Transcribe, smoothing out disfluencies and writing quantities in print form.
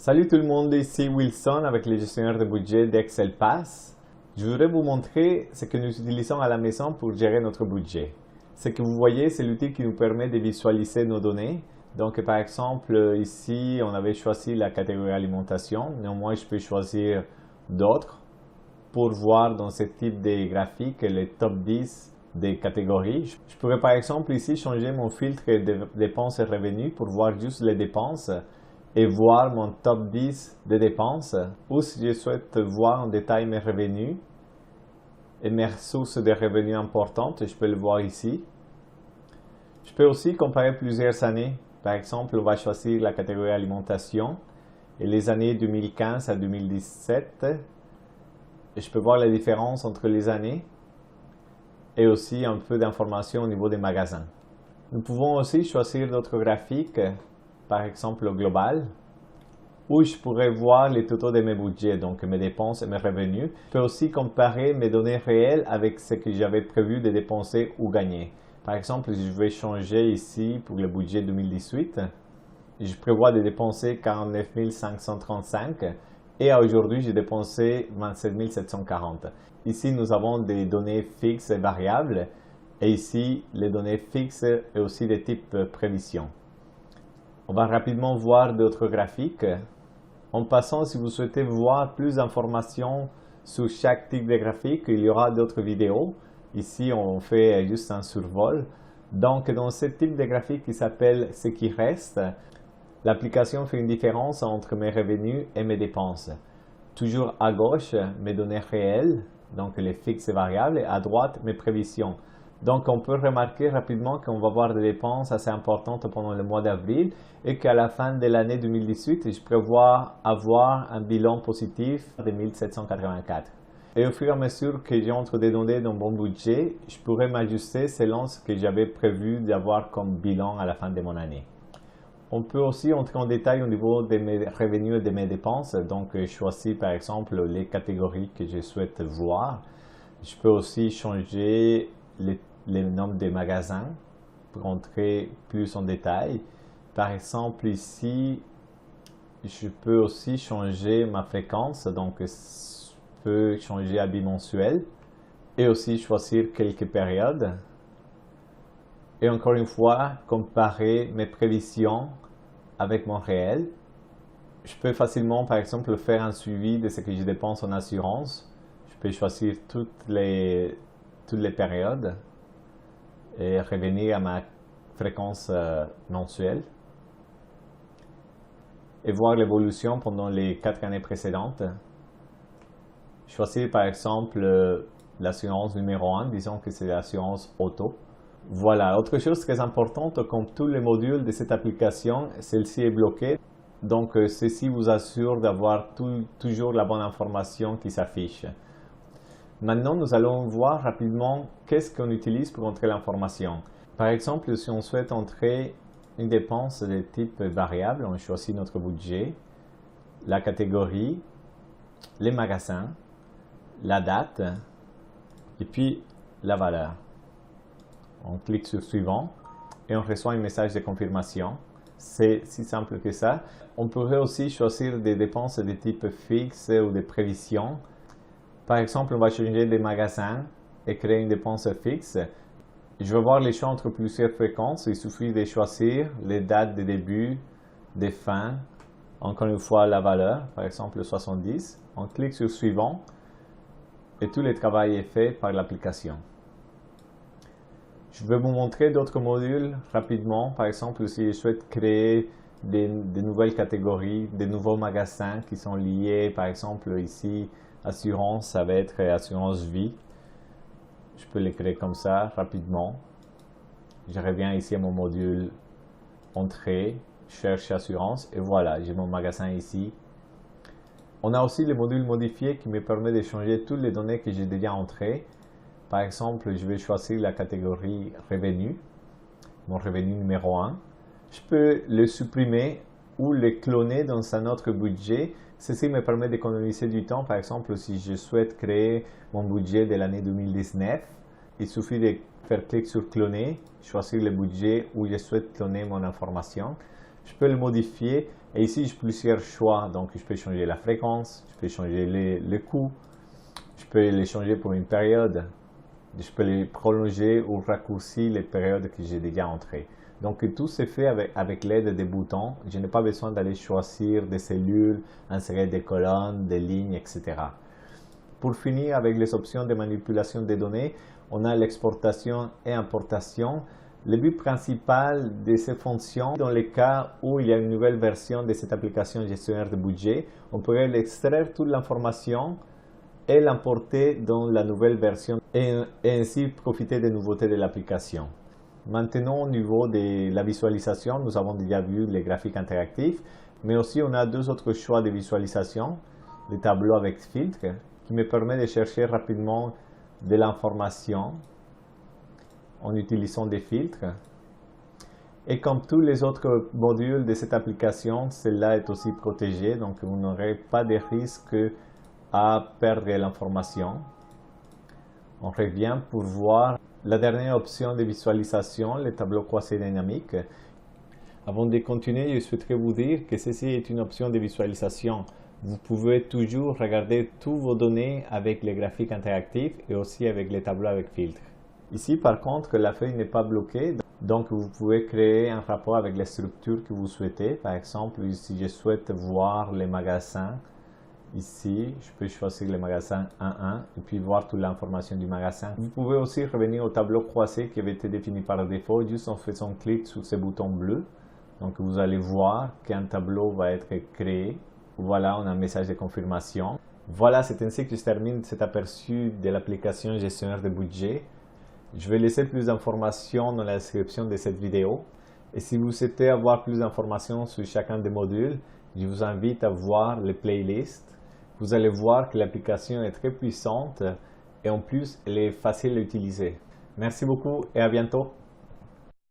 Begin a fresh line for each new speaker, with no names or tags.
Salut tout le monde, ici Wilson avec le gestionnaire de budget d'Excel Pass. Je voudrais vous montrer ce que nous utilisons à la maison pour gérer notre budget. Ce que vous voyez, c'est l'outil qui nous permet de visualiser nos données. Donc par exemple, ici, on avait choisi la catégorie alimentation. Néanmoins, je peux choisir d'autres pour voir dans ce type de graphique les top 10 des catégories. Je pourrais par exemple ici changer mon filtre de dépenses et revenus pour voir juste les dépenses et voir mon top 10 de dépenses, ou si je souhaite voir en détail mes revenus et mes sources de revenus importantes, je peux le voir ici. Je peux aussi comparer plusieurs années. Par exemple, on va choisir la catégorie alimentation et les années 2015 à 2017. Et je peux voir la différence entre les années et aussi un peu d'informations au niveau des magasins. Nous pouvons aussi choisir d'autres graphiques, par exemple le global, où je pourrais voir les totaux de mes budgets, donc mes dépenses et mes revenus. Je peux aussi comparer mes données réelles avec ce que j'avais prévu de dépenser ou gagner. Par exemple, je vais changer ici pour le budget 2018. Je prévois de dépenser 49 535 et aujourd'hui, j'ai dépensé 27 740. Ici, nous avons des données fixes et variables et ici, les données fixes et aussi des types prévision. On va rapidement voir d'autres graphiques. En passant, si vous souhaitez voir plus d'informations sur chaque type de graphique, il y aura d'autres vidéos. Ici, on fait juste un survol. Donc, dans ce type de graphique qui s'appelle « Ce qui reste », l'application fait une différence entre mes revenus et mes dépenses. Toujours à gauche, mes données réelles, donc les fixes et variables, et à droite, mes prévisions. Donc, on peut remarquer rapidement qu'on va avoir des dépenses assez importantes pendant le mois d'avril et qu'à la fin de l'année 2018, je prévois avoir un bilan positif de 1784. Et au fur et à mesure que j'entre des données dans mon budget, je pourrais m'ajuster selon ce que j'avais prévu d'avoir comme bilan à la fin de mon année. On peut aussi entrer en détail au niveau de mes revenus et de mes dépenses. Donc, je choisis par exemple les catégories que je souhaite voir. Je peux aussi changer les nombres de magasins pour entrer plus en détail. Par exemple, ici, je peux aussi changer ma fréquence. Donc, je peux changer à bimensuel et aussi choisir quelques périodes. Et encore une fois, comparer mes prévisions avec mon réel. Je peux facilement, par exemple, faire un suivi de ce que je dépense en assurance. Je peux choisir toutes les périodes et revenir à ma fréquence mensuelle et voir l'évolution pendant les 4 années précédentes. Choisir par exemple l'assurance numéro 1, disons que c'est l'assurance auto. Voilà, autre chose très importante, comme tous les modules de cette application, celle-ci est bloquée. Donc, ceci vous assure d'avoir toujours la bonne information qui s'affiche. Maintenant, nous allons voir rapidement qu'est-ce qu'on utilise pour entrer l'information. Par exemple, si on souhaite entrer une dépense de type variable, on choisit notre budget, la catégorie, les magasins, la date et puis la valeur. On clique sur suivant et on reçoit un message de confirmation. C'est si simple que ça. On pourrait aussi choisir des dépenses de type fixe ou des prévisions. Par exemple, on va changer des magasins et créer une dépense fixe. Je vais voir les choix entre plusieurs fréquences. Il suffit de choisir les dates de début, de fin. Encore une fois, la valeur, par exemple 70. On clique sur suivant et tout le travail est fait par l'application. Je vais vous montrer d'autres modules rapidement. Par exemple, si je souhaite créer des nouvelles catégories, des nouveaux magasins qui sont liés, par exemple ici, assurance, ça va être assurance vie. Je peux les créer comme ça rapidement. Je reviens ici à mon module entrée, cherche assurance et voilà, j'ai mon magasin ici. On a aussi le module modifié qui me permet de changer toutes les données que j'ai déjà entrées. Par exemple, je vais choisir la catégorie revenu, mon revenu numéro 1. Je peux le supprimer ou le cloner dans un autre budget. Ceci me permet d'économiser du temps. Par exemple, si je souhaite créer mon budget de l'année 2019, il suffit de faire clic sur cloner, choisir le budget où je souhaite cloner mon information. Je peux le modifier Et ici, j'ai plusieurs choix. Donc, je peux changer la fréquence, je peux changer le coût, je peux les changer pour une période, je peux les prolonger ou raccourcir les périodes que j'ai déjà entrées. Donc, tout se fait avec l'aide des boutons. Je n'ai pas besoin d'aller choisir des cellules, insérer des colonnes, des lignes, etc. Pour finir avec les options de manipulation des données, on a l'exportation et importation. Le but principal de ces fonctions, dans les cas où il y a une nouvelle version de cette application gestionnaire de budget, on pourrait extraire toute l'information et l'importer dans la nouvelle version et ainsi profiter des nouveautés de l'application. Maintenant, au niveau de la visualisation, nous avons déjà vu les graphiques interactifs, mais aussi on a deux autres choix de visualisation, les tableaux avec filtres, qui me permet de chercher rapidement de l'information en utilisant des filtres. Et comme tous les autres modules de cette application, celle-là est aussi protégée, donc vous n'aurez pas de risque à perdre l'information. On revient pour voir la dernière option de visualisation, le tableau croisé dynamique. Avant de continuer, je souhaiterais vous dire que ceci est une option de visualisation. Vous pouvez toujours regarder tous vos données avec les graphiques interactifs et aussi avec les tableaux avec filtres. Ici, par contre, la feuille n'est pas bloquée, donc vous pouvez créer un rapport avec les structures que vous souhaitez. Par exemple, si je souhaite voir les magasins, ici, je peux choisir le magasin 1.1 et puis voir toute l'information du magasin. Vous pouvez aussi revenir au tableau croisé qui avait été défini par défaut, juste en faisant clic sur ce bouton bleu. Donc, vous allez voir qu'un tableau va être créé. Voilà, on a un message de confirmation. Voilà, c'est ainsi que je termine cet aperçu de l'application gestionnaire de budget. Je vais laisser plus d'informations dans la description de cette vidéo. Et si vous souhaitez avoir plus d'informations sur chacun des modules, je vous invite à voir les playlists. Vous allez voir que l'application est très puissante et en plus, elle est facile à utiliser. Merci beaucoup et à bientôt.